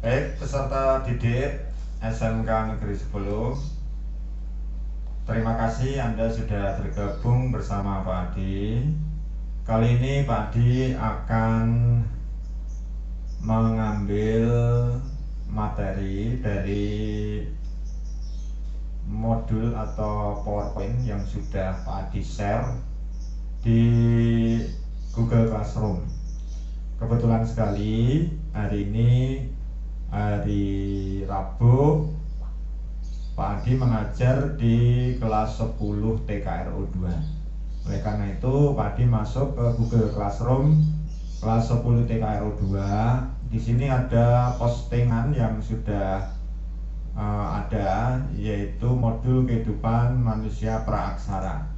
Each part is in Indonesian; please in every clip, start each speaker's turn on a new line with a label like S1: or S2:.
S1: Baik, peserta didik SMK Negeri 10, terima kasih Anda sudah bergabung bersama Pak Adi. Kali ini Pak Adi akan mengambil materi dari modul atau PowerPoint yang sudah Pak Adi share di Google Classroom. Kebetulan sekali hari ini hari Rabu Pak Adi mengajar di kelas 10 TKRO 2. Oleh karena itu Pak Adi masuk ke Google Classroom kelas 10 TKRO 2. Di sini ada postingan yang sudah ada, yaitu modul kehidupan manusia praaksara.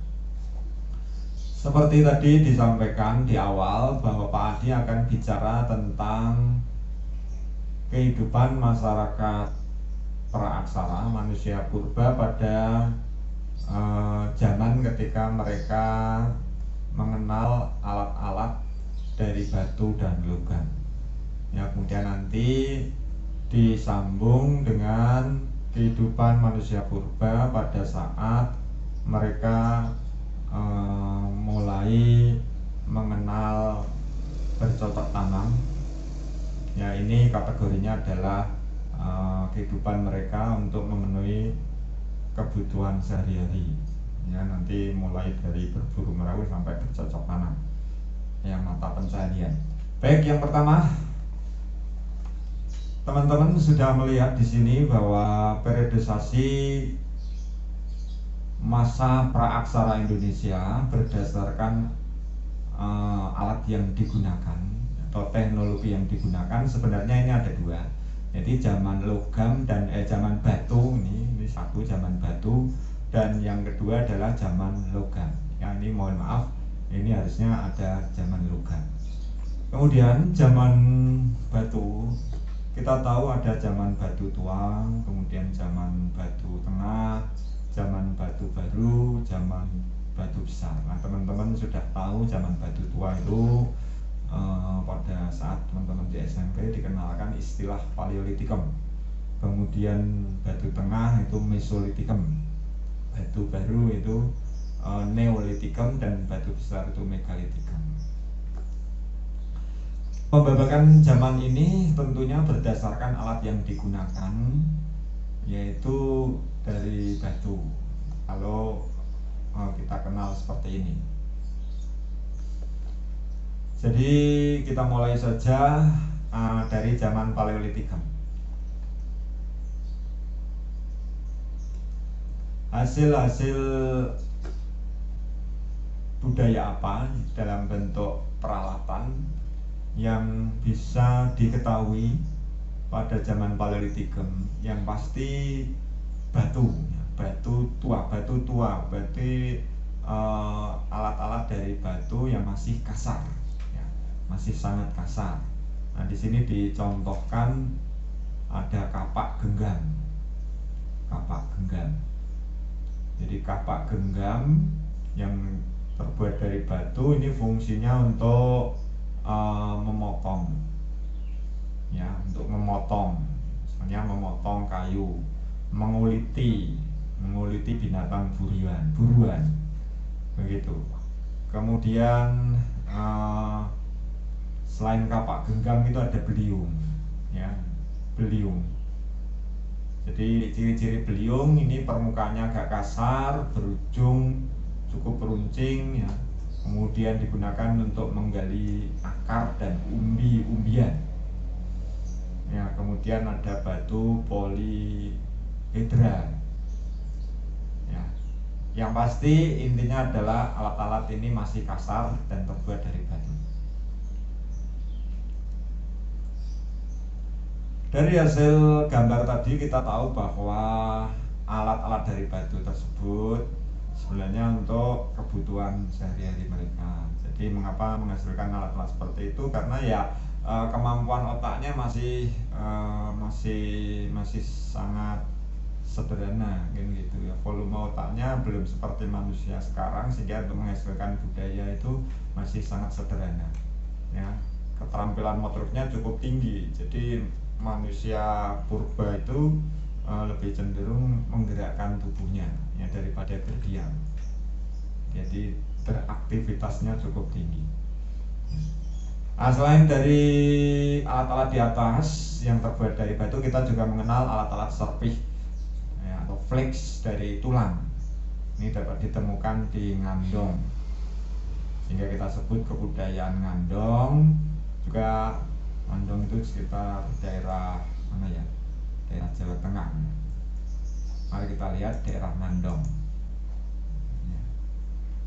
S1: Seperti tadi disampaikan di awal bahwa Pak Adi akan bicara tentang kehidupan masyarakat praaksara, manusia purba pada zaman ketika mereka mengenal alat-alat dari batu dan logam. Ya, kemudian nanti disambung dengan kehidupan manusia purba pada saat mereka mulai mengenal bercocok tanam. Ya, ini kategorinya adalah kehidupan mereka untuk memenuhi kebutuhan sehari-hari. Ya, nanti mulai dari berburu meraup sampai bercocok tanam, yang mata pencaharian. Baik, yang pertama, teman-teman sudah melihat di sini bahwa periodisasi masa praaksara Indonesia berdasarkan alat yang digunakan atau teknologi yang digunakan. Sebenarnya ini ada dua, jadi zaman logam dan zaman batu. Ini satu zaman batu, dan yang kedua adalah zaman logam. Yang ini mohon maaf, ini harusnya ada zaman logam. Kemudian zaman batu, kita tahu ada zaman batu tua, kemudian zaman batu tengah, zaman batu baru, zaman batu besar. Nah, teman-teman sudah tahu zaman batu tua itu pada saat teman-teman di SMP dikenalkan istilah Paleolitikum. Kemudian batu tengah itu Mesolitikum, batu baru itu Neolitikum, dan batu besar itu Megalitikum. Pembabakan zaman ini tentunya berdasarkan alat yang digunakan, yaitu dari batu. Kalau kita kenal seperti ini. Jadi kita mulai saja dari zaman Paleolitikum. Hasil-hasil budaya apa dalam bentuk peralatan yang bisa diketahui pada zaman Paleolitikum? Yang pasti batu, batu tua, berarti alat-alat dari batu yang masih kasar, ya, masih sangat kasar. Nah, di sini dicontohkan ada kapak genggam, Jadi kapak genggam yang terbuat dari batu ini fungsinya untuk memotong, ya, untuk memotong, misalnya memotong kayu, menguliti binatang buruan, begitu. Kemudian selain kapak genggam itu ada beliung, ya, beliung. Jadi ciri-ciri beliung ini permukaannya agak kasar, berujung cukup beruncing, ya. Kemudian digunakan untuk menggali akar dan umbi-umbian. Ya, kemudian ada batu polihedra. Ya. Yang pasti intinya adalah alat-alat ini masih kasar dan terbuat dari batu. Dari hasil gambar tadi kita tahu bahwa alat-alat dari batu tersebut sebenarnya untuk kebutuhan sehari-hari mereka. Jadi mengapa menghasilkan alat-alat seperti itu? Karena ya kemampuan otaknya masih sangat sederhana, gitu ya. Volume otaknya belum seperti manusia sekarang, sehingga untuk menghasilkan budaya itu masih sangat sederhana, ya. Keterampilan motoriknya cukup tinggi, jadi manusia purba itu lebih cenderung menggerakkan tubuhnya ya daripada berdiam. Jadi beraktivitasnya cukup tinggi. Nah, selain dari alat-alat di atas yang terbuat dari batu, kita juga mengenal alat-alat serpih ya, atau flex dari tulang. Ini dapat ditemukan di Ngandong, sehingga kita sebut kebudayaan Ngandong. Juga Ngandong itu sekitar daerah mana ya? Daerah Jawa Tengah. Mari kita lihat daerah Ngandong. Ya,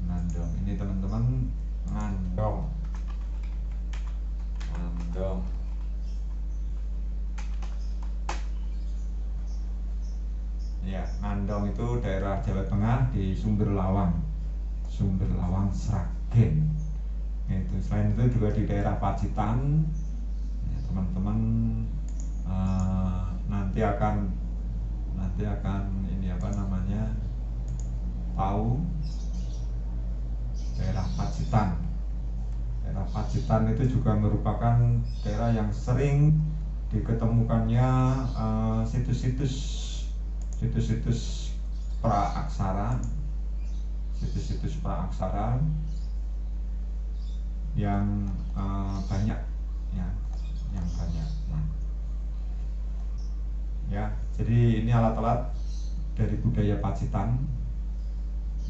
S1: Ngandong ini teman-teman, Ngandong. Ngandong. Ya, Ngandong itu daerah Jawa Tengah di Sumber Lawang, Sragen. Itu selain itu juga di daerah Pacitan. Ya, teman-teman nanti akan ini apa namanya, tahu daerah Pacitan. Daerah Pacitan itu juga merupakan daerah yang sering diketemukannya situs-situs praaksara, yang banyak ya, ya. Jadi ini alat-alat dari budaya Pacitan.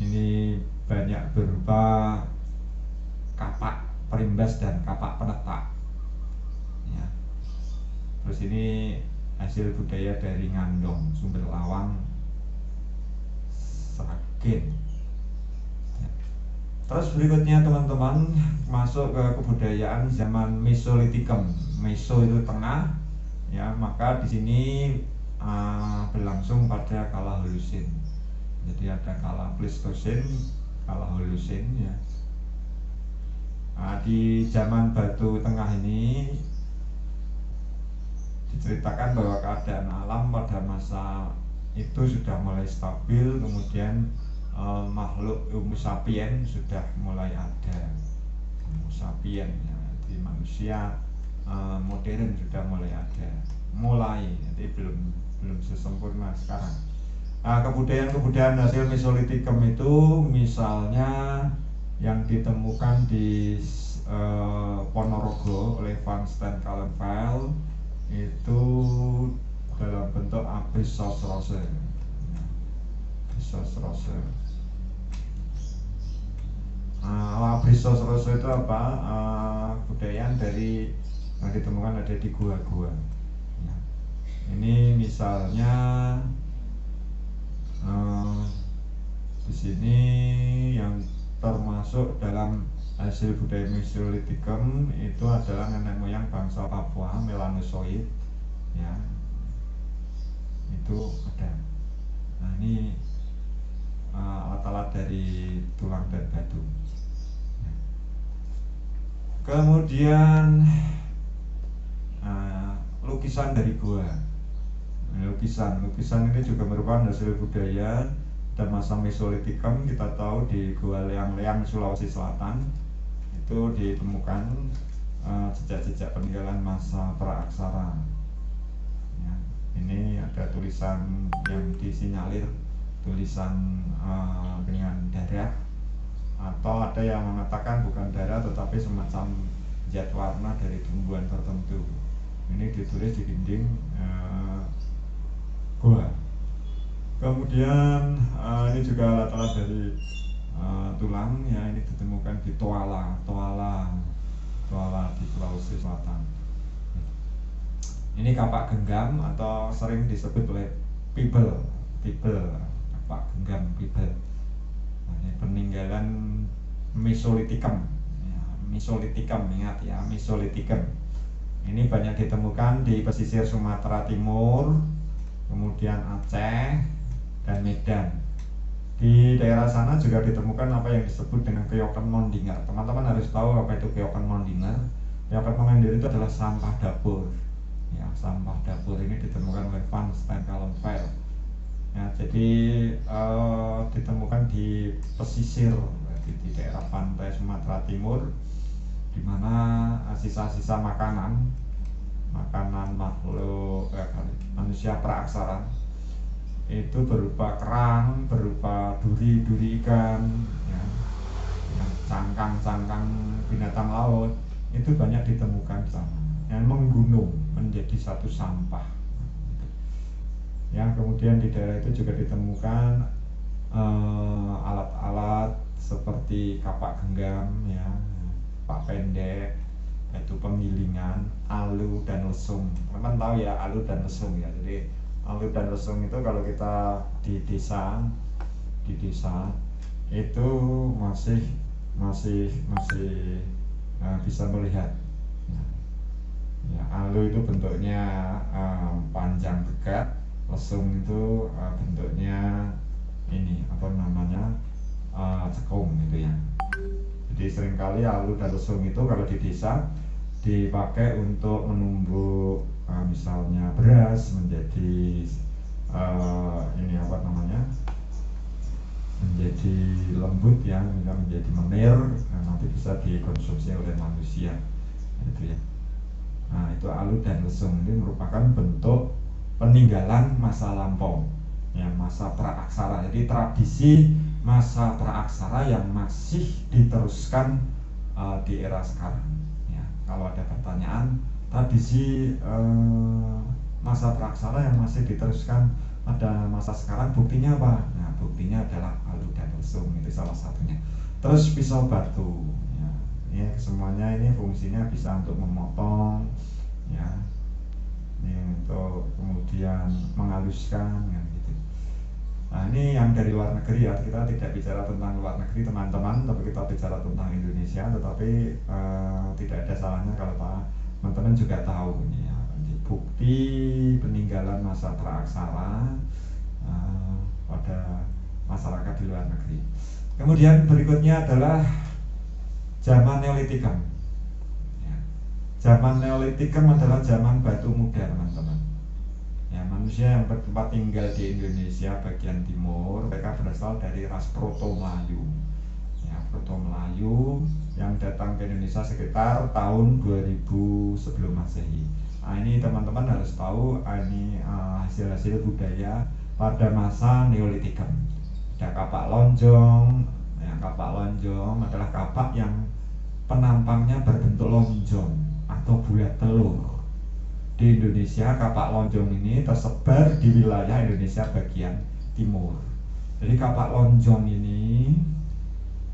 S1: Ini banyak berupa kapak perimbas dan kapak penetak ya. Terus ini hasil budaya dari Ngandong, Sumber Lawang, Sragen ya. Terus berikutnya teman-teman masuk ke kebudayaan zaman Mesolitikum. Meso itu tengah ya, maka di sini berlangsung pada kala Holusin. Jadi ada kala Pleistosen, kala Holusin ya. Di zaman Batu Tengah ini diceritakan bahwa keadaan alam pada masa itu sudah mulai stabil, kemudian makhluk Homo sapiens sudah mulai ada. Homo sapiens ya, jadi manusia modern sudah mulai ada, jadi belum sesempurna sekarang. Kebudayaan hasil Mesolitikum itu misalnya yang ditemukan di Ponorogo oleh Van Steenkalenveld itu dalam bentuk Abrisosrose. Abrisosrose itu apa? Kebudayaan dari yang ditemukan ada di gua-gua. Ya. Ini misalnya di sini yang termasuk dalam hasil budaya Mesolitikum itu adalah nenek moyang bangsa Papua, Melanosoid ya, itu ada. Nah ini alat-alat dari tulang dan batu ya. Kemudian lukisan dari gua. Lukisan ini juga merupakan hasil budaya dan masa Mesolitikum. Kita tahu di Gua Leang-Leang, Sulawesi Selatan itu ditemukan jejak-jejak peninggalan masa praaksara ya. Ini ada tulisan yang disinyalir tulisan dengan darah, atau ada yang mengatakan bukan darah tetapi semacam zat warna dari tumbuhan tertentu. Ini ditulis di dinding gua. Kemudian ini juga alat-alat dari tulang ya, ini ditemukan di Toala di Sulawesi Selatan. Ini kapak genggam atau sering disebut oleh pibel, kapak genggam pibel. Nah, ini peninggalan Mesolitikum ya, ingat ya, Mesolitikum. Ini banyak ditemukan di pesisir Sumatera Timur, kemudian Aceh dan Medan. Di daerah sana juga ditemukan apa yang disebut dengan keyokan mondinger. Teman-teman harus tahu apa itu keyokan mondinger. Keyokan mondinger itu adalah sampah dapur. Ya, sampah dapur ini ditemukan oleh Van Steenkalenveld. Ya, jadi ditemukan di pesisir di daerah pantai Sumatera Timur, di mana sisa-sisa makanan makhluk manusia praaksara itu berupa kerang, berupa duri ikan, ya, cangkang binatang laut itu banyak ditemukan di sana, yang menggunung menjadi satu sampah. Ya, kemudian di daerah itu juga ditemukan alat-alat seperti kapak genggam, ya, pak pendek, itu penggilingan, alu dan lesung. Teman tahu ya alu dan lesung ya. Jadi alu dan lesung itu kalau kita di desa itu masih bisa melihat. Ya, alu itu bentuknya panjang tegak, lesung itu bentuknya ini cekung gitu ya. Jadi seringkali alu dan lesung itu kalau di desa dipakai untuk menumbuk misalnya beras menjadi menjadi lembut ya, menjadi menir, nanti bisa dikonsumsi oleh manusia gitu ya. Nah, itu alu dan lesung ini merupakan bentuk peninggalan masa lampau, ya, masa praaksara. Jadi tradisi masa praaksara yang masih diteruskan di era sekarang. Ya, kalau ada pertanyaan, tradisi masa praaksara yang masih diteruskan pada masa sekarang buktinya apa? Nah, buktinya adalah alu dan lesung, itu salah satunya. Terus pisau batu, ya, ini semuanya ini fungsinya bisa untuk memotong, ya, ini untuk kemudian menghaluskan, ya, gitu. Nah, ini yang dari luar negeri ya, kita tidak bicara tentang luar negeri teman-teman, tapi kita bicara tentang Indonesia. Tetapi tidak ada salahnya kalau teman-teman juga tahu ini ya, bukti peninggalan masa praaksara pada masyarakat di luar negeri. Kemudian berikutnya adalah zaman Neolitikum. Ya, zaman Neolitikum adalah zaman batu muda, teman-teman. Ya, manusia yang bertempat tinggal di Indonesia bagian timur, mereka berasal dari ras Proto-Melayu. Ya, Proto-Melayu yang datang ke Indonesia sekitar tahun 2000 sebelum Masehi. Nah, ini teman-teman harus tahu, ini hasil-hasil budaya pada masa Neolitikum. Ada kapak lonjong. Ya, kapak lonjong adalah kapak yang penampangnya berbentuk lonjong atau bulat telur. Di Indonesia, kapak lonjong ini tersebar di wilayah Indonesia bagian timur. Jadi kapak lonjong ini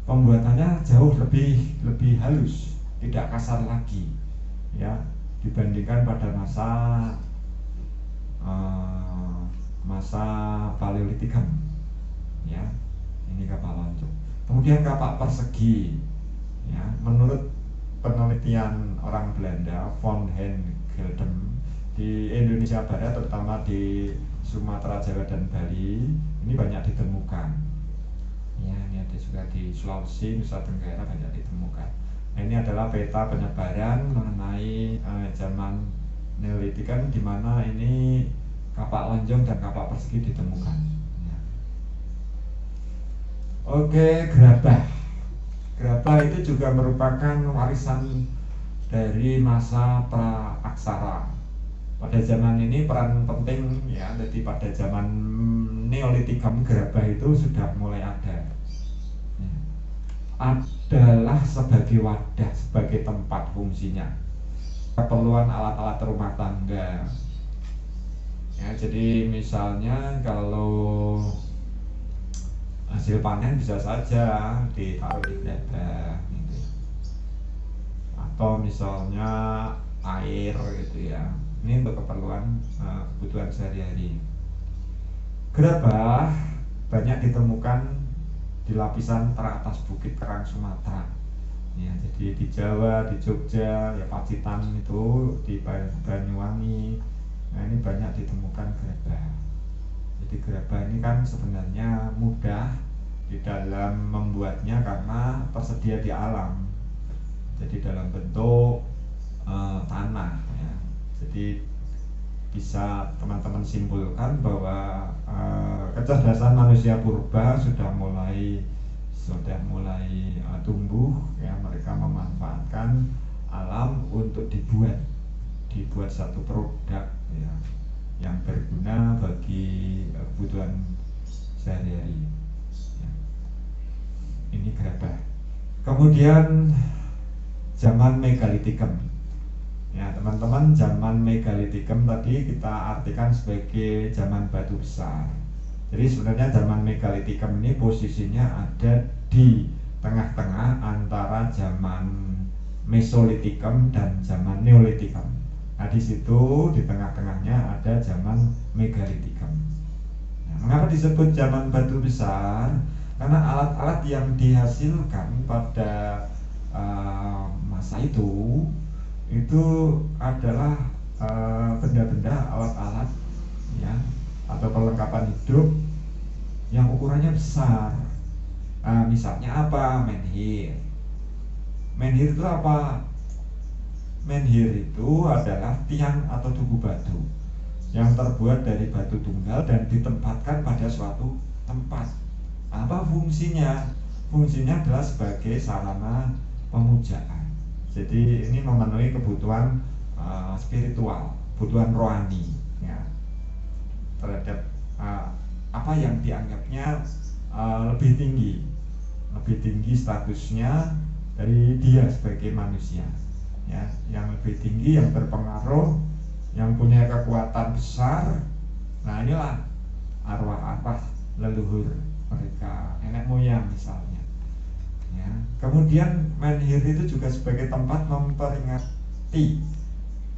S1: pembuatannya jauh lebih halus, tidak kasar lagi, ya, dibandingkan pada masa Paleolitikum. Ya, ini kapak lonjong. Kemudian kapak persegi, ya, menurut penelitian orang Belanda von Hengeldem di Indonesia Barat, terutama di Sumatera, Jawa dan Bali, ini banyak ditemukan. Ya, ini ada juga di Sulawesi, Nusa Tenggara banyak ditemukan. Nah, ini adalah peta penyebaran mengenai zaman Neolitikum, di mana ini kapak lonjong dan kapak persegi ditemukan. Ya. Oke, gerabah. Gerabah itu juga merupakan warisan dari masa praaksara. Pada zaman ini peran penting, ya, jadi pada zaman Neolitikum gerabah itu sudah mulai ada. Ya. Adalah sebagai wadah, sebagai tempat fungsinya, keperluan alat-alat rumah tangga. Ya, jadi misalnya kalau hasil panen bisa saja ditaruh di gerabah gitu. Atau misalnya air gitu ya, ini untuk keperluan kebutuhan sehari-hari. Gerabah banyak ditemukan di lapisan teratas Bukit Kerang Sumatera. Ya, jadi di Jawa, di Jogja, ya Pacitan itu, di Banyuwangi. Nah, ini banyak ditemukan gerabah. Jadi gerabah ini kan sebenarnya mudah di dalam membuatnya karena tersedia di alam. Jadi dalam bentuk tanah, ya. Jadi bisa teman-teman simpulkan bahwa kecerdasan manusia purba sudah mulai tumbuh, ya. Mereka memanfaatkan alam untuk dibuat satu produk, ya, yang kebutuhan sehari-hari. Ya. Ini gerabah. Kemudian zaman megalitikum. Ya teman-teman, zaman megalitikum tadi kita artikan sebagai zaman batu besar. Jadi sebenarnya zaman megalitikum ini posisinya ada di tengah-tengah antara zaman mesolitikum dan zaman neolitikum. Nah di situ di tengah-tengahnya ada zaman megalitikum. Nah, mengapa disebut zaman batu besar? Karena alat-alat yang dihasilkan pada masa itu adalah benda-benda alat-alat ya atau perlengkapan hidup yang ukurannya besar. Misalnya apa? Menhir. Menhir itu apa? Menhir itu adalah tiang atau tugu batu yang terbuat dari batu tunggal dan ditempatkan pada suatu tempat. Apa fungsinya? Fungsinya adalah sebagai sarana pemujaan. Jadi ini memenuhi kebutuhan spiritual, kebutuhan rohani ya, terhadap apa yang dianggapnya lebih tinggi statusnya dari dia sebagai manusia ya, yang lebih tinggi, yang berpengaruh, yang punya kekuatan besar. Nah inilah arwah-arwah leluhur mereka, nenek moyang misalnya ya. Kemudian menhir itu juga sebagai tempat memperingati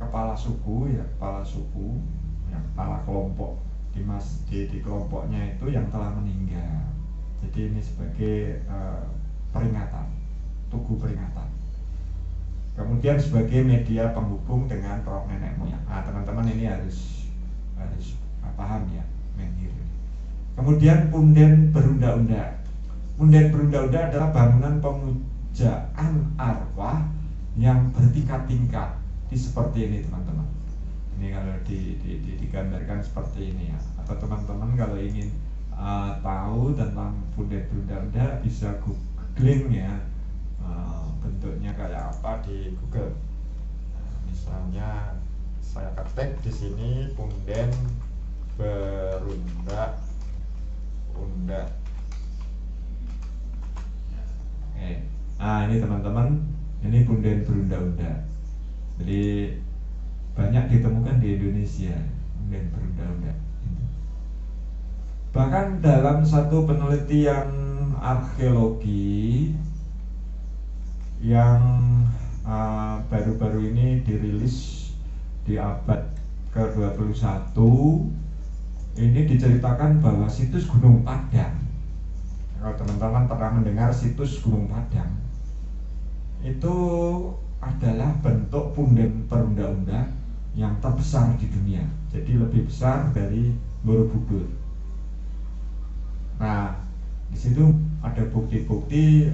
S1: kepala suku ya, kepala kelompok di kelompoknya itu yang telah meninggal. Jadi ini sebagai peringatan, tugu peringatan. Kemudian sebagai media penghubung dengan roh nenek moyang. Teman-teman ini harus paham ya menhir. Kemudian punden berunda-unda. Punden berunda-unda adalah bangunan pemujaan arwah yang bertingkat-tingkat. Seperti ini teman-teman. Ini kalau digambarkan seperti ini ya. Atau teman-teman kalau ingin tahu tentang punden berunda-unda bisa googling ya, bentuknya kayak apa di Google. Misalnya saya ketik di sini punden berunda-unda. Ini teman-teman, ini punden berunda-unda. Jadi banyak ditemukan di Indonesia punden berunda-unda. Bahkan dalam satu penelitian arkeologi yang baru-baru ini dirilis di abad ke-21, ini diceritakan bahwa situs Gunung Padang, kalau teman-teman pernah mendengar situs Gunung Padang, itu adalah bentuk punden berunda-unda yang terbesar di dunia. Jadi lebih besar dari Borobudur. Nah, di situ ada bukti-bukti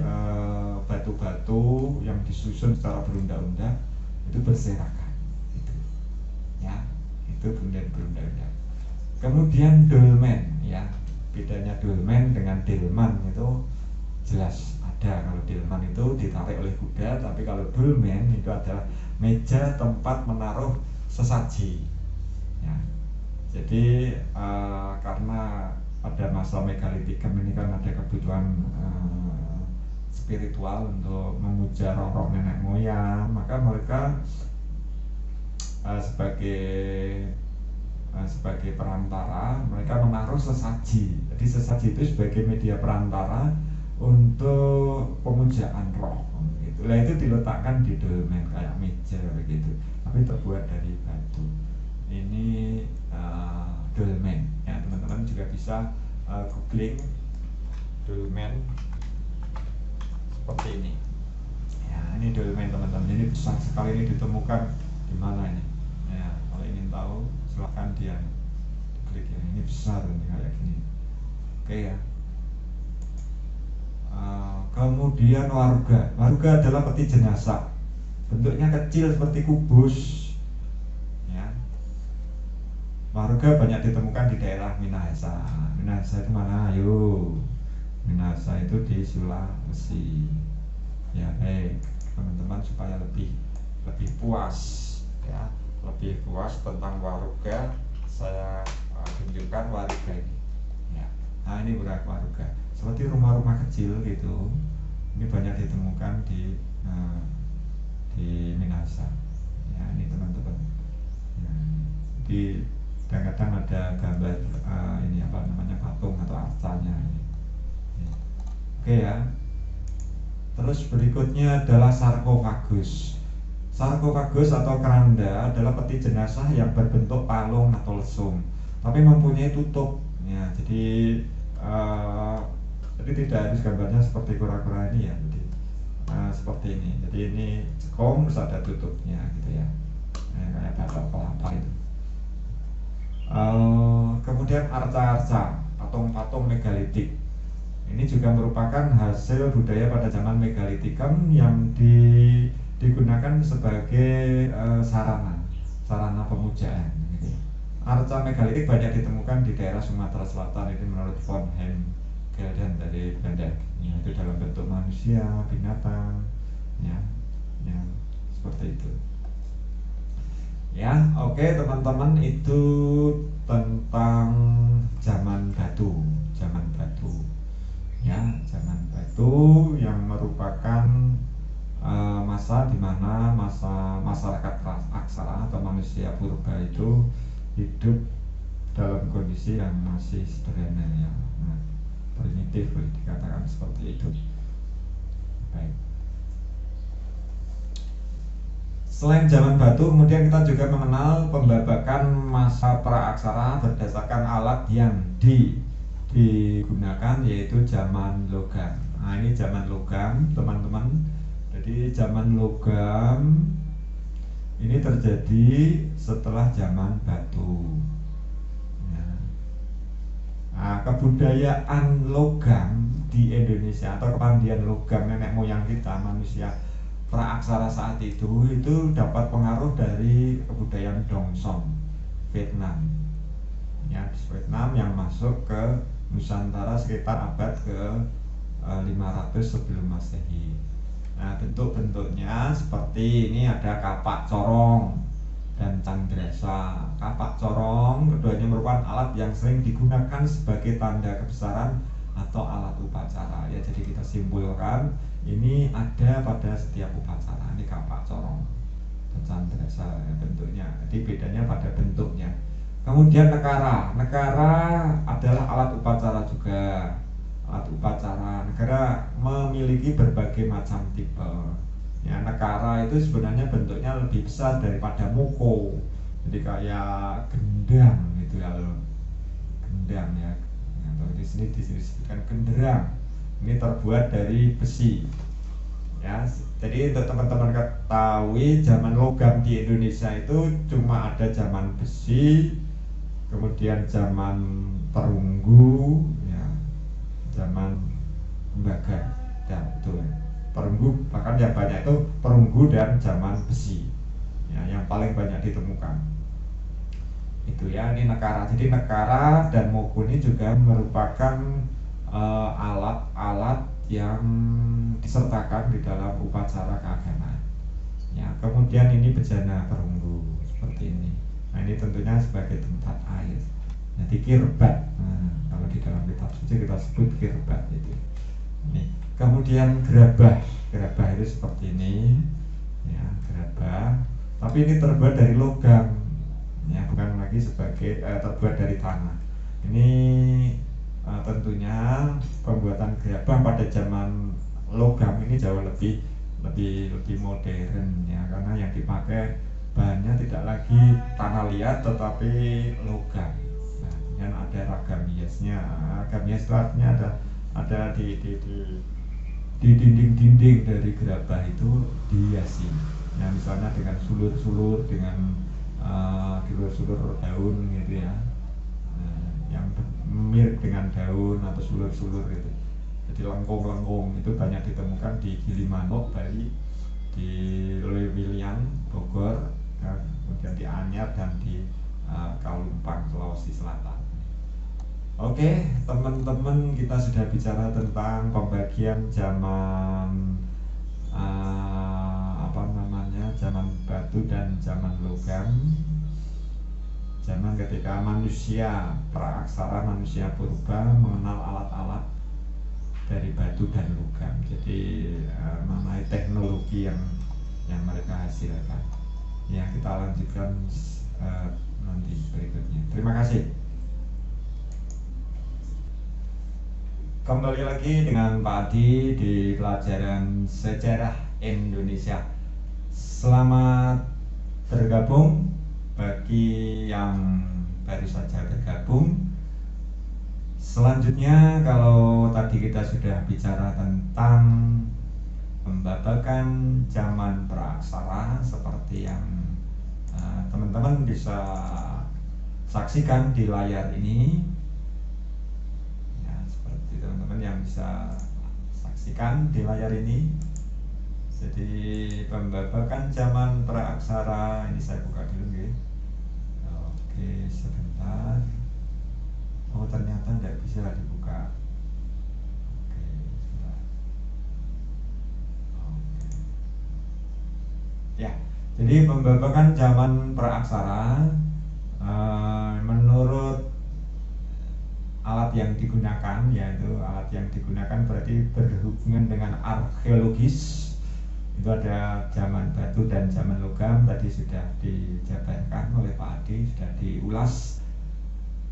S1: batu-batu yang disusun secara berunda-unda itu berserakan. Ya, itu punden berunda-unda. Kemudian dolmen ya, bedanya dolmen dengan delman itu jelas ada. Kalau delman itu ditarik oleh kuda, tapi kalau dolmen itu adalah meja tempat menaruh sesaji ya. Jadi karena pada masa megalitikum ini kan ada kebutuhan spiritual untuk memuja roh-roh nenek moyang, maka mereka sebagai perantara mereka menaruh sesaji. Jadi sesaji itu sebagai media perantara untuk pemujaan roh. Itulah itu diletakkan di dolmen kayak meja begitu, tapi terbuat dari batu. Ini dolmen ya, teman-teman juga bisa googling dolmen seperti ini ya. Ini dolmen teman-teman, ini besar sekali, ini ditemukan di mana ini ya. Kalau ingin tahu silahkan dia klik ya. Ini besar ini kayak gini. Oke ya. Kemudian waruga adalah peti jenazah, bentuknya kecil seperti kubus ya. Waruga banyak ditemukan di daerah Minahasa. Minahasa itu mana? Ayo, Minahasa itu di Sulawesi ya. Teman-teman supaya lebih puas ya, lebih puas tentang waruga, saya tunjukkan waruga ini. Nah ini Purwaruga, seperti rumah-rumah kecil gitu. Ini banyak ditemukan di Minahasa. Ya ini teman-teman. Ya, di kadang-kadang ada gambar ini apa namanya patung atau arcanya. Ya. Oke ya. Terus berikutnya adalah sarkofagus. Sarkofagus atau keranda adalah peti jenazah yang berbentuk palung atau lesung, tapi mempunyai tutup. Ya, jadi tidak harus gambarnya seperti kura-kura ini ya. Jadi seperti ini. Jadi ini cekung terus ada tutupnya gitu ya. Kayak batok kelapa itu. Kemudian arca-arca, patung-patung megalitik. Ini juga merupakan hasil budaya pada zaman megalitikum yang digunakan sebagai sarana pemujaan. Gitu. Arca megalitik banyak ditemukan di daerah Sumatera Selatan. Ini menurut von Helden dari Belanda. Ya, itu dalam bentuk manusia, binatang, ya seperti itu. Ya, oke teman-teman, itu tentang zaman batu. Ya, zaman batu yang merupakan masa di mana masyarakat aksara atau manusia purba itu hidup dalam kondisi yang masih sederhana ya, primitif boleh dikatakan seperti itu. Baik. Selain zaman batu, kemudian kita juga mengenal pembabakan masa praaksara berdasarkan alat yang digunakan, yaitu zaman logam. Nah ini zaman logam teman-teman. Jadi zaman logam ini terjadi setelah zaman batu. Nah, kebudayaan logam di Indonesia atau kepandian logam nenek moyang kita manusia praaksara saat itu dapat pengaruh dari kebudayaan Dongsong Vietnam. Ya, Vietnam yang masuk ke Nusantara sekitar abad ke-500 sebelum Masehi. Nah, bentuk-bentuknya seperti ini, ada kapak corong dan candrasa. Kapak corong keduanya merupakan alat yang sering digunakan sebagai tanda kebesaran atau alat upacara. Ya, jadi kita simpulkan ini ada pada setiap upacara. Ini kapak corong dan candrasa ya, bentuknya. Jadi bedanya pada bentuknya. Kemudian nekara. Nekara adalah alat upacara juga. Alat upacara. Nekara memiliki berbagai macam tipe. Ya, nekara itu sebenarnya bentuknya lebih besar daripada moko. Jadi kayak gendang gitu ya, gendang ya. Atau di sini disebutkan genderang. Ini terbuat dari besi. Ya, jadi untuk teman-teman ketahui, zaman logam di Indonesia itu cuma ada zaman besi, kemudian zaman perunggu, ya, zaman tembaga, ya betul. Perunggu, bahkan yang banyak itu perunggu dan zaman besi, ya, yang paling banyak ditemukan. Itu ya, ini nekara. Jadi nekara dan moko ini juga merupakan alat-alat yang disertakan di dalam upacara keagamaan. Ya, kemudian ini bejana perunggu seperti ini. Nah, ini tentunya sebagai tempat air. Jadi kirbat. Nah, kalau di dalam kitab suci kita sebut kirbat itu. Ini. Kemudian gerabah. Gerabah itu seperti ini. Ya, gerabah. Tapi ini terbuat dari logam. Ya, bukan lagi sebagai terbuat dari tanah. Ini tentunya pembuatan gerabah pada zaman logam ini jauh lebih modern ya, karena yang dipakai bahannya tidak lagi tanah liat tetapi logam. Nah, dan ada ragam hiasnya. Ragam hias itu artinya ada di dinding-dinding dari gerabah itu dihiasi. Ya, misalnya dengan sulur-sulur, dengan sulur-sulur daun gitu ya, yang mirip dengan daun atau sulur-sulur gitu. Jadi lengkung-lengkung itu banyak ditemukan di Gilimanuk, Bali, di Lewiliang, Bogor, kemudian di Anyar dan di Kalumpang, Sulawesi Selatan. Oke, teman-teman, kita sudah bicara tentang pembagian zaman zaman batu dan zaman logam. zaman ketika manusia praaksara, manusia purba mengenal alat-alat dari batu dan logam. Jadi mengenai teknologi yang mereka hasilkan. Ya, kita lanjutkan nanti berikutnya. Terima kasih. Kembali lagi dengan Pak Adi di pelajaran sejarah Indonesia. Selamat bergabung bagi yang baru saja bergabung. Selanjutnya, kalau tadi kita sudah bicara tentang pembabakan zaman praaksara seperti yang teman-teman bisa saksikan di layar ini. Ya, seperti teman-teman yang bisa saksikan di layar ini. Jadi pembabakan zaman praaksara ini saya buka dulu ya. Oke, sebentar. Oh, ternyata tidak bisa dibuka. Oke, sebentar. Oke. Ya, jadi pembabakan zaman praaksara menurut alat yang digunakan, yaitu alat yang digunakan berarti berhubungan dengan arkeologis. Itu ada zaman batu dan zaman logam, tadi sudah dijabarkan oleh Pak Adi, sudah diulas.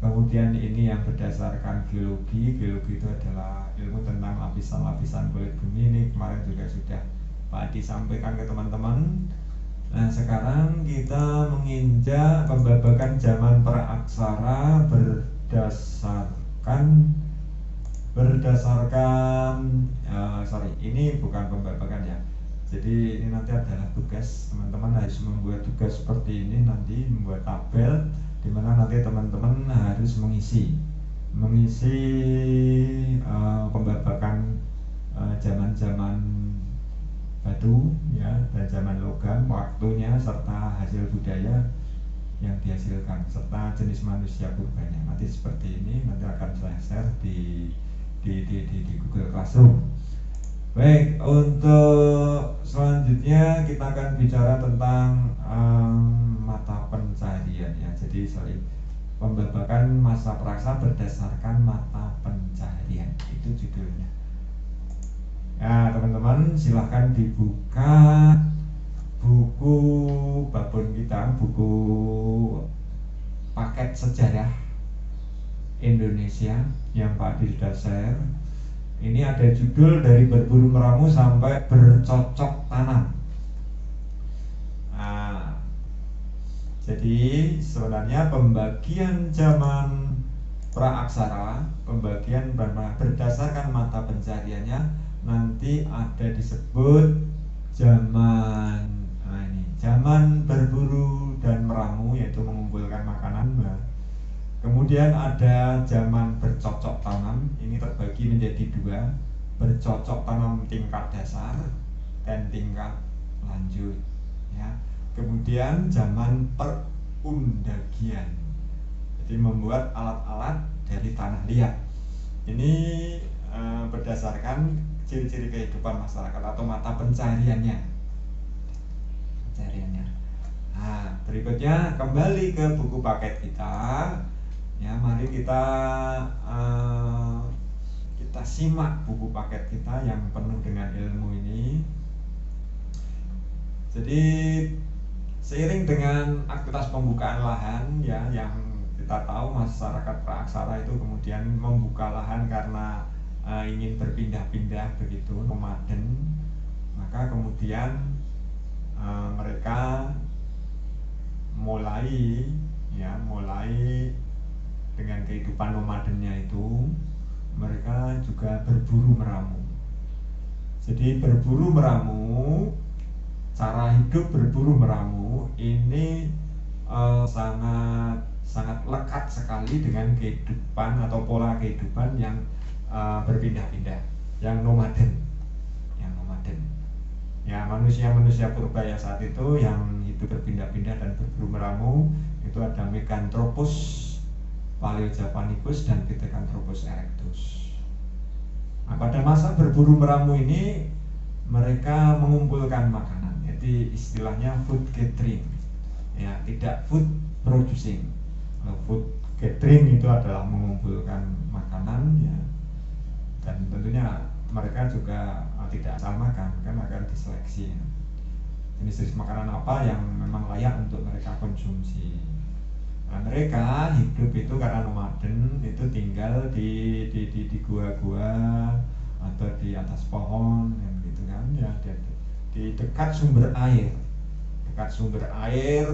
S1: Kemudian ini yang berdasarkan geologi. Geologi itu adalah ilmu tentang lapisan-lapisan kulit bumi. Ini kemarin juga sudah Pak Adi sampaikan ke teman-teman. Nah, sekarang kita menginjak pembabakan zaman praaksara ini bukan pembabakan ya. Jadi ini nanti adalah tugas, teman-teman harus membuat tugas seperti ini, nanti membuat tabel di mana nanti teman-teman harus mengisi pembabakan zaman-zaman batu ya dan zaman logam, waktunya serta hasil budaya yang dihasilkan serta jenis manusia purbanya. Nanti seperti ini, nanti akan saya share di Google Classroom. Baik, untuk selanjutnya kita akan bicara tentang mata pencaharian ya. Jadi pembabakan masa praksa berdasarkan mata pencaharian, itu judulnya. Ya, teman-teman silahkan dibuka buku babon kita, buku paket sejarah Indonesia yang Pak Adi sudah share. Ini ada judul dari berburu meramu sampai bercocok tanam. Nah, jadi sebenarnya pembagian zaman praaksara, pembagian berdasarkan mata pencahariannya nanti ada disebut zaman berburu dan meramu, yaitu mengumpulkan makanan. Kemudian ada zaman bercocok tanam, ini terbagi menjadi dua, bercocok tanam tingkat dasar dan tingkat lanjut ya. Kemudian zaman perundagian, jadi membuat alat-alat dari tanah liat. Ini berdasarkan ciri-ciri kehidupan masyarakat atau mata pencahariannya. Nah, berikutnya kembali ke buku paket kita. Ya, mari kita simak buku paket kita yang penuh dengan ilmu ini. Jadi seiring dengan aktivitas pembukaan lahan ya, yang kita tahu masyarakat praaksara itu kemudian membuka lahan karena ingin berpindah-pindah begitu, nomaden. Maka kemudian mereka mulai dengan kehidupan nomadennya itu, mereka juga berburu meramu. Jadi berburu meramu, cara hidup berburu meramu ini sangat lekat sekali dengan kehidupan atau pola kehidupan yang berpindah-pindah, yang nomaden. Ya, manusia purba yang saat itu yang hidup berpindah-pindah dan berburu meramu itu ada Meganthropus Paleojavanicus dan Pithecanthropus erectus. Nah, pada masa berburu meramu ini mereka mengumpulkan makanan, jadi istilahnya food gathering, ya, tidak food producing. food gathering itu adalah mengumpulkan makanan ya, dan tentunya mereka juga tidak asal makan, kan akan diseleksi ya. Jenis-jenis makanan apa yang memang layak untuk mereka konsumsi. Nah, mereka hidup itu karena nomaden, itu tinggal di gua-gua atau di atas pohon kan gitu kan ya, di dekat sumber air. Dekat sumber air,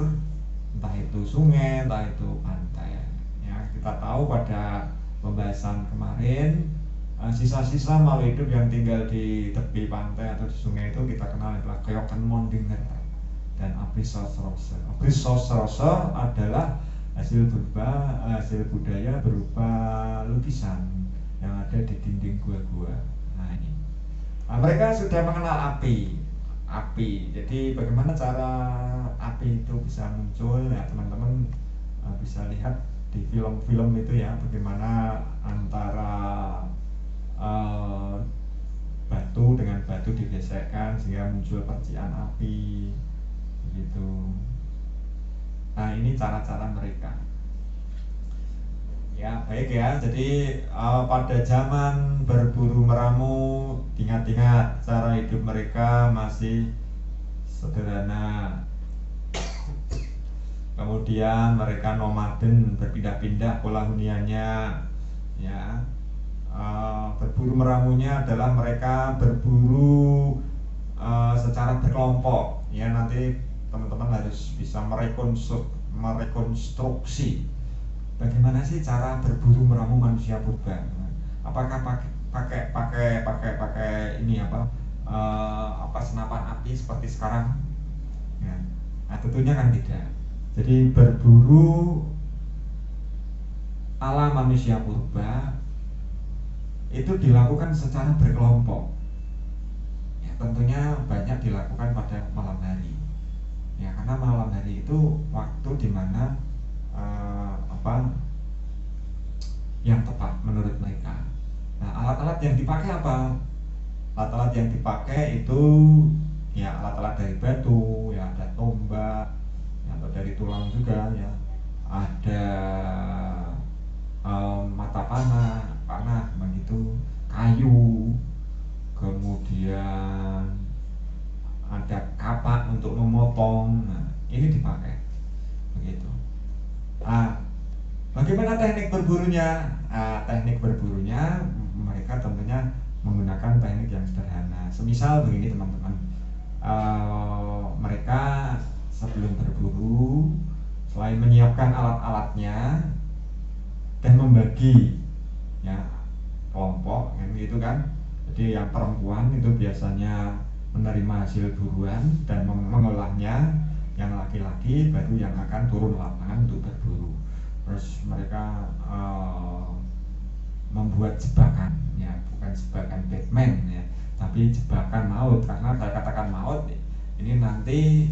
S1: entah itu sungai, entah itu pantai. Ya, kita tahu pada pembahasan kemarin sisa-sisa makhluk hidup yang tinggal di tepi pantai atau di sungai itu kita kenal adalah keoken mondinger dan Aprisosrosa. Aprisosrosa adalah hasil budaya berupa lukisan yang ada di dinding gua-gua. Nah ini, mereka sudah mengenal api. Jadi bagaimana cara api itu bisa muncul? Ya teman-teman bisa lihat di film-film itu ya, bagaimana antara batu dengan batu digesekkan sehingga muncul percikan api begitu. Nah ini cara-cara mereka ya, baik ya. Jadi pada zaman berburu meramu, ingat-ingat cara hidup mereka masih sederhana. Kemudian mereka nomaden, berpindah-pindah pola huniannya ya. Berburu meramunya adalah mereka berburu secara berkelompok ya. Nanti teman-teman harus bisa merekonstruksi bagaimana sih cara berburu meramu manusia purba. Apakah pakai ini apa senapan api seperti sekarang ya? Nah, tentunya kan tidak. Jadi berburu ala manusia purba itu dilakukan secara berkelompok ya, tentunya banyak dilakukan pada malam hari ya, karena malam hari itu waktu dimana yang tepat menurut mereka. Nah, alat-alat yang dipakai apa? Alat-alat yang dipakai itu ya alat-alat dari batu ya, ada tombak ya, atau dari tulang juga ya, ada mata panah begitu, kayu, kemudian ada kapak untuk memotong. Nah, ini dipakai begitu. Bagaimana teknik berburunya? Teknik berburunya mereka tentunya menggunakan teknik yang sederhana. Semisal begini teman-teman, mereka sebelum berburu, selain menyiapkan alat-alatnya dan membagi ya kelompok kan gitu kan. Jadi yang perempuan itu biasanya menerima hasil buruan dan mengolahnya, yang laki-laki baru yang akan turun lapangan untuk berburu. Terus mereka membuat jebakan ya, bukan jebakan Batman ya, tapi jebakan maut. Karena saya katakan maut ini nanti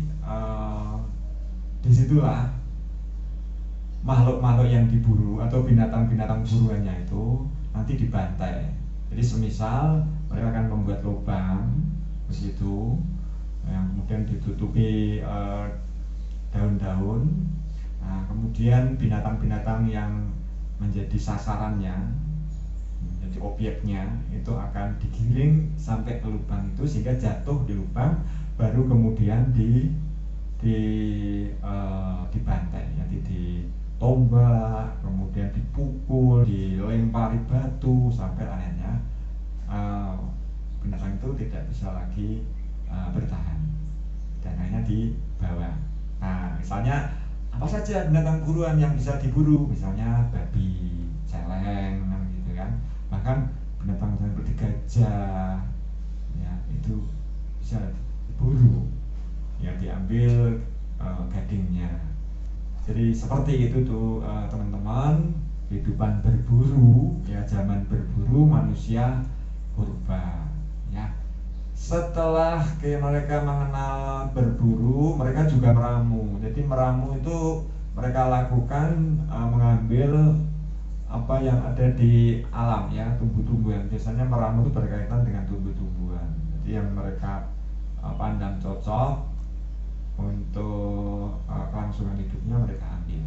S1: disitulah makhluk-makhluk yang diburu atau binatang-binatang buruannya itu nanti dibantai. Jadi semisal mereka akan membuat lubang begitu yang kemudian ditutupi daun-daun. Nah, kemudian binatang-binatang yang menjadi sasarannya, menjadi objeknya itu akan digiring sampai ke lubang itu sehingga jatuh di lubang, baru kemudian dibantai, nanti ditombak, kemudian dipukul, dilempari batu sampai akhirnya binatang itu tidak bisa lagi bertahan dan akhirnya dibawa. Nah, misalnya apa saja binatang buruan yang bisa diburu, misalnya babi, celeng gitu kan, bahkan binatang seperti gajah ya itu bisa diburu ya, diambil gadingnya. Jadi seperti itu tuh teman-teman, kehidupan berburu ya, zaman berburu manusia purba ya. Setelah mereka mengenal berburu, mereka juga meramu. Jadi meramu itu mereka lakukan mengambil apa yang ada di alam ya, tumbuh-tumbuhan. Biasanya meramu itu berkaitan dengan tumbuh-tumbuhan. Jadi yang mereka pandang cocok untuk kelangsungan hidupnya mereka ambil.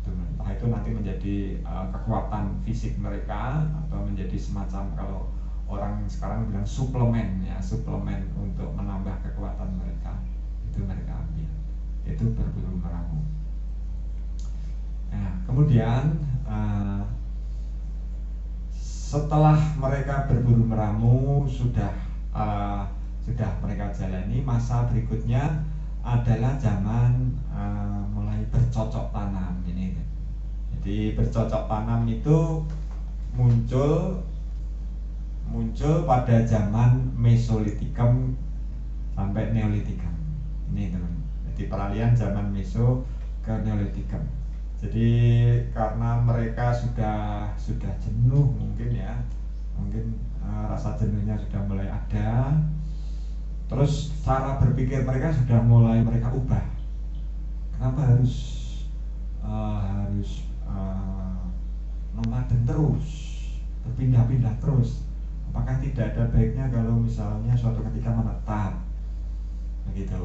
S1: Entah itu nanti menjadi kekuatan fisik mereka atau menjadi semacam, kalau orang sekarang bilang suplemen ya, suplemen untuk menambah kekuatan mereka, itu mereka ambil, itu berburu meramu. Nah, kemudian setelah mereka berburu meramu sudah mereka jalani, masa berikutnya adalah zaman mulai bercocok tanam ini. Jadi bercocok tanam itu muncul pada zaman Mesolitikum sampai Neolitikum. Ini teman. Jadi peralihan zaman Meso ke Neolitikum. Jadi karena mereka sudah jenuh mungkin ya, rasa jenuhnya sudah mulai ada. Terus cara berpikir mereka sudah mulai mereka ubah. Kenapa harus nomaden terus, berpindah-pindah terus? Apakah tidak ada baiknya kalau misalnya suatu ketika menetap, begitu?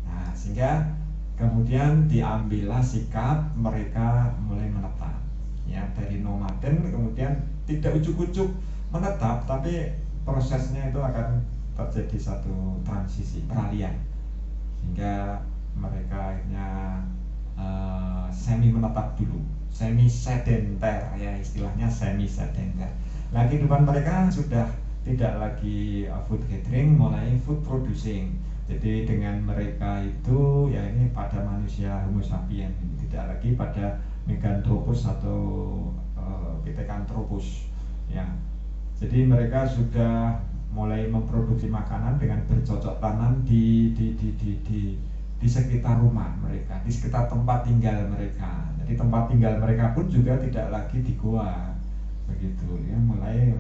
S1: Nah, sehingga kemudian diambillah sikap mereka mulai menetap, ya, dari nomaden kemudian tidak ujuk-ujuk menetap, tapi prosesnya itu akan terjadi satu transisi peralihan, sehingga mereka akhirnya semi menetap dulu, semi sedenter ya, istilahnya semi sedenter. Nah, kehidupan mereka sudah tidak lagi food gathering, mulai food producing. Jadi dengan mereka itu ya, ini pada manusia Homo sapiens, tidak lagi pada Meganthropus atau Pithecanthropus ya. Jadi mereka sudah mulai memproduksi makanan dengan bercocok tanam di sekitar rumah mereka, di sekitar tempat tinggal mereka. Jadi tempat tinggal mereka pun juga tidak lagi di goa, begitu ya, mulai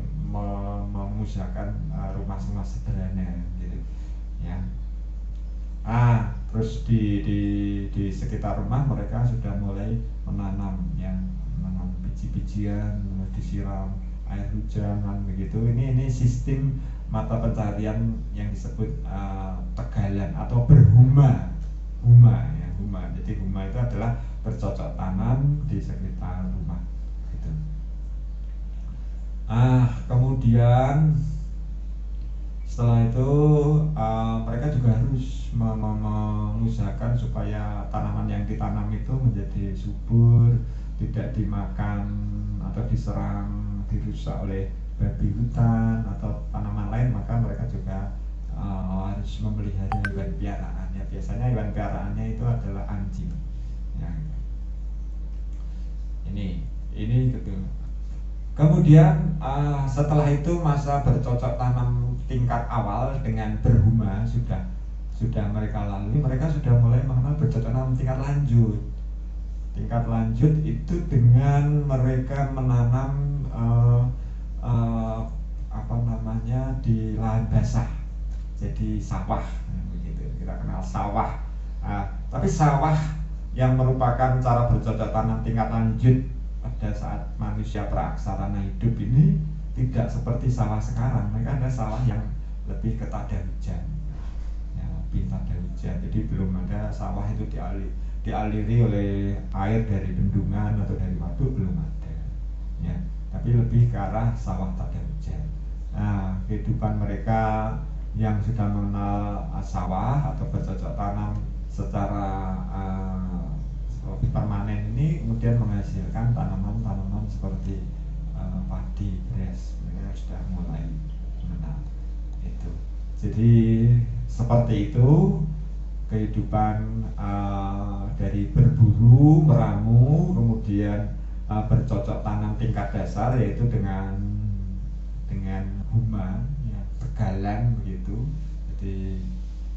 S1: mengusahakan rumah-rumah sederhana gitu ya. Terus di sekitar rumah mereka sudah mulai menanam ya, menanam biji-bijian, disiram air hujan kan, begitu. Ini sistem mata pencarian yang disebut tegalan atau berhuma ya, huma. Jadi huma itu adalah bercocok tanam di sekitar rumah gitu. Kemudian setelah itu mereka juga harus mengusahakan supaya tanaman yang ditanam itu menjadi subur, tidak dimakan atau diserang, dirusak oleh babi hutan atau tanaman lain. Maka mereka juga harus memelihara hewan piaraan ya. Biasanya hewan piaraannya itu adalah anjing ya. Ini gitu. Kemudian setelah itu masa bercocok tanam tingkat awal dengan berhuma sudah mereka lalui. Mereka sudah mulai mengenal bercocok tanam tingkat lanjut. Tingkat lanjut itu dengan mereka menanam di lahan basah, jadi sawah begitu. Kita kenal sawah. Tapi sawah yang merupakan cara bercocok tanam tingkat lanjut pada saat manusia praaksarana hidup ini tidak seperti sawah sekarang. Mereka ada sawah yang lebih ke tada hujan ya, lebih tada hujan. Jadi belum ada sawah itu dialiri oleh air dari bendungan atau dari waduk, belum ada ya. Tapi lebih ke arah sawah tada hujan. Nah, kehidupan mereka yang sudah mengenal sawah atau bercocok tanam secara permanen ini kemudian menghasilkan tanaman-tanaman seperti padi, beras. Mereka sudah mulai mengenal itu. Jadi seperti itu kehidupan dari berburu, meramu, kemudian bercocok tanam tingkat dasar, yaitu dengan huma ya, tegalan begitu. Jadi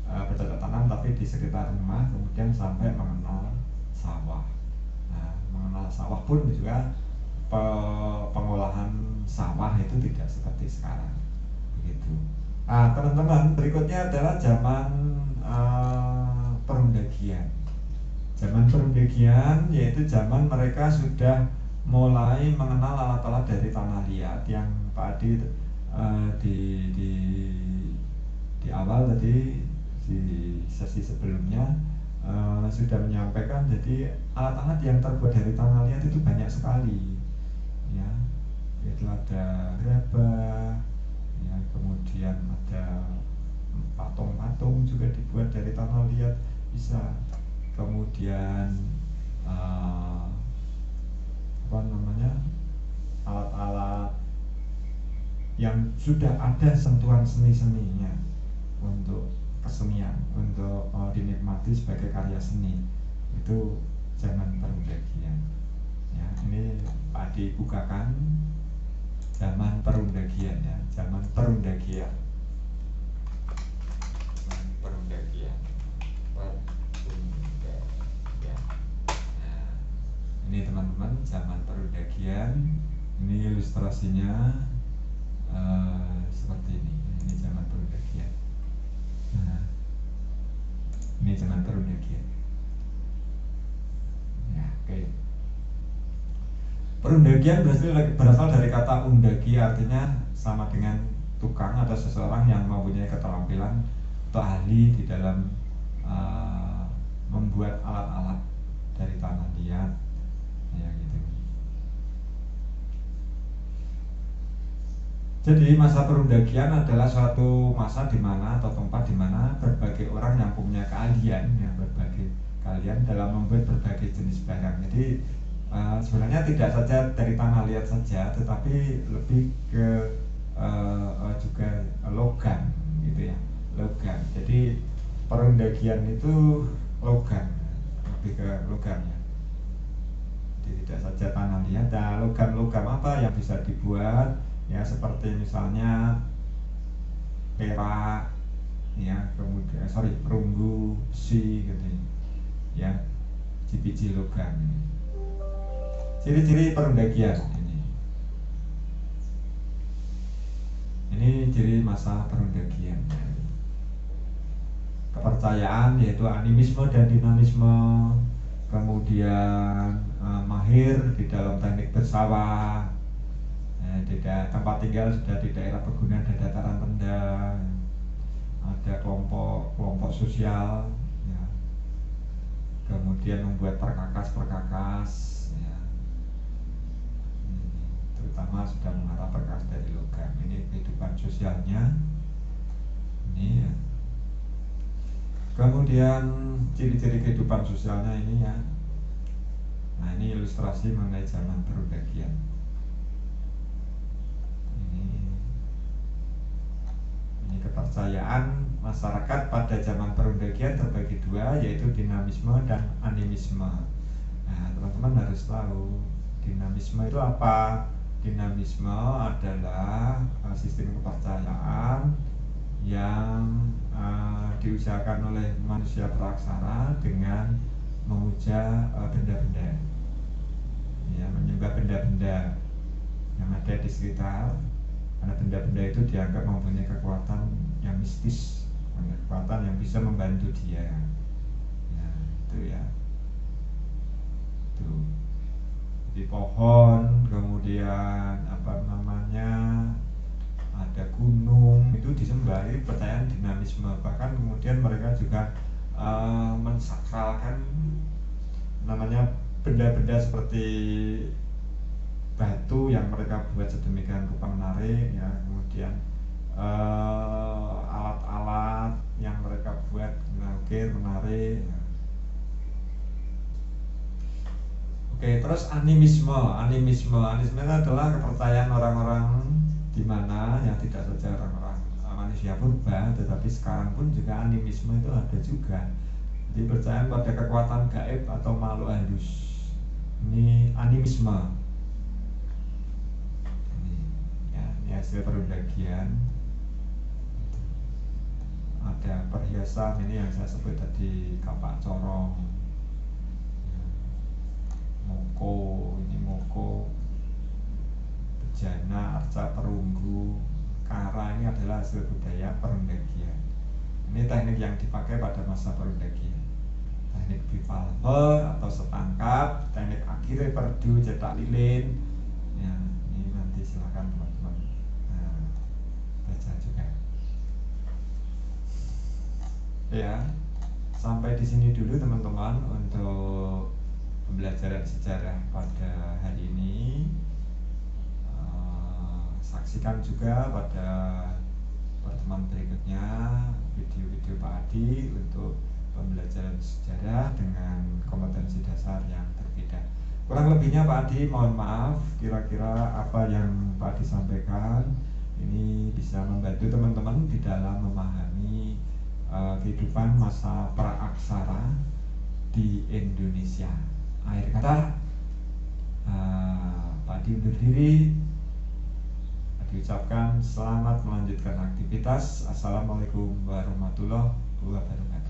S1: bercocok tanam tapi di sekitar rumah, kemudian sampai mengenal sawah. Nah, mengenal sawah pun juga pengolahan sawah itu tidak seperti sekarang begitu. Teman-teman, berikutnya adalah zaman perundagian. Zaman perundagian yaitu zaman mereka sudah mulai mengenal alat-alat dari tanah liat yang Pak Adi di awal tadi di sesi sebelumnya sudah menyampaikan, jadi alat-alat yang terbuat dari tanah liat itu banyak sekali, ya. Itu ada gerabah, ya, kemudian ada patung-patung juga dibuat dari tanah liat bisa, kemudian apa namanya, alat-alat yang sudah ada sentuhan seni-seninya untuk kesenian, untuk dinikmati sebagai karya seni, itu zaman Perundagian. Ya, ini Pak dibukakan zaman Perundagian, ya, zaman Perundagian. Perundagian. Nah, ini teman-teman zaman Perundagian. Ini ilustrasinya seperti ini. Ini zaman Perundagian. Nah, ini zaman Perundagian. Ya, oke. Perundagian berasal dari kata undagi, artinya sama dengan tukang atau seseorang yang mempunyai keterampilan atau ahli di dalam membuat alat-alat dari tanah liat, ya gitu. Jadi masa Perundagian adalah suatu masa di mana atau tempat di mana berbagai orang yang punya keahlian, ya, berbagai keahlian dalam membuat berbagai jenis barang. Jadi sebenarnya tidak saja dari tanah liat saja, tetapi lebih ke juga logam, gitu ya, logam. Jadi Perundagian itu logam, lebih ke logamnya. Jadi tidak saja tanah liat, nah, logam-logam apa yang bisa dibuat, ya, seperti misalnya perak, ya, kemudian perunggu, besi, gitu ya, biji-biji logam. Ciri-ciri Perundagian ini ciri masa Perundagian. Kepercayaan yaitu animisme dan dinamisme, kemudian mahir di dalam teknik bersawah, tempat tinggal sudah di daerah pegunungan dan dataran rendah, ada kelompok sosial, ya. Kemudian membuat perkakas, ya. Terutama sudah mengarah perkakas dari logam. Ini kehidupan sosialnya ini, ya. Kemudian ciri-ciri kehidupan sosialnya ini, ya. Nah, ini ilustrasi mengenai zaman Perundagian. Ini kepercayaan masyarakat pada zaman Perundagian terbagi dua, yaitu dinamisme dan animisme. Nah, teman-teman harus tahu dinamisme itu apa. Dinamisme adalah sistem kepercayaan yang diusahakan oleh manusia praksara dengan memuja benda-benda, ya, menyembah benda-benda yang ada di sekitar, karena benda-benda itu dianggap mempunyai kekuatan yang mistis, kekuatan yang bisa membantu dia, ya, itu ya, itu di pohon, kemudian apa namanya, ada gunung, itu disembah. Ini percayaan dinamisme. Bahkan kemudian mereka juga mensakralkan namanya benda-benda seperti batu yang mereka buat sedemikian rupa menarik, ya, kemudian alat-alat yang mereka buat mengukir menarik, ya. Oke, terus animisme itu adalah kepercayaan orang-orang di mana, ya, tidak saja orang-orang manusia purba, tetapi sekarang pun juga animisme itu ada juga. Jadi percaya pada kekuatan gaib atau makhluk halus. Ini animisme. Ini hasil Perundagian. Ada perhiasan ini yang saya sebut tadi, kapak corong, moko, ini moko, bejana, arca perunggu, kara, ini adalah hasil budaya Perundagian. Ini teknik yang dipakai pada masa Perundagian. Teknik bivalve atau setangkap, teknik akhirnya perdu, cetak lilin, ya, ini nanti silakan teman-teman baca juga, ya. Sampai di sini dulu teman-teman untuk pembelajaran sejarah pada hari ini. Saksikan juga pada pertemuan berikutnya video-video Pak Adi untuk pembelajaran sejarah dengan kompetensi dasar yang berbeda. Kurang lebihnya Pak Adi mohon maaf, kira-kira apa yang Pak Adi sampaikan ini bisa membantu teman-teman di dalam memahami kehidupan masa praaksara di Indonesia. Akhir kata Pak Adi undur diri, diucapkan selamat melanjutkan aktivitas. Assalamualaikum warahmatullahi wabarakatuh.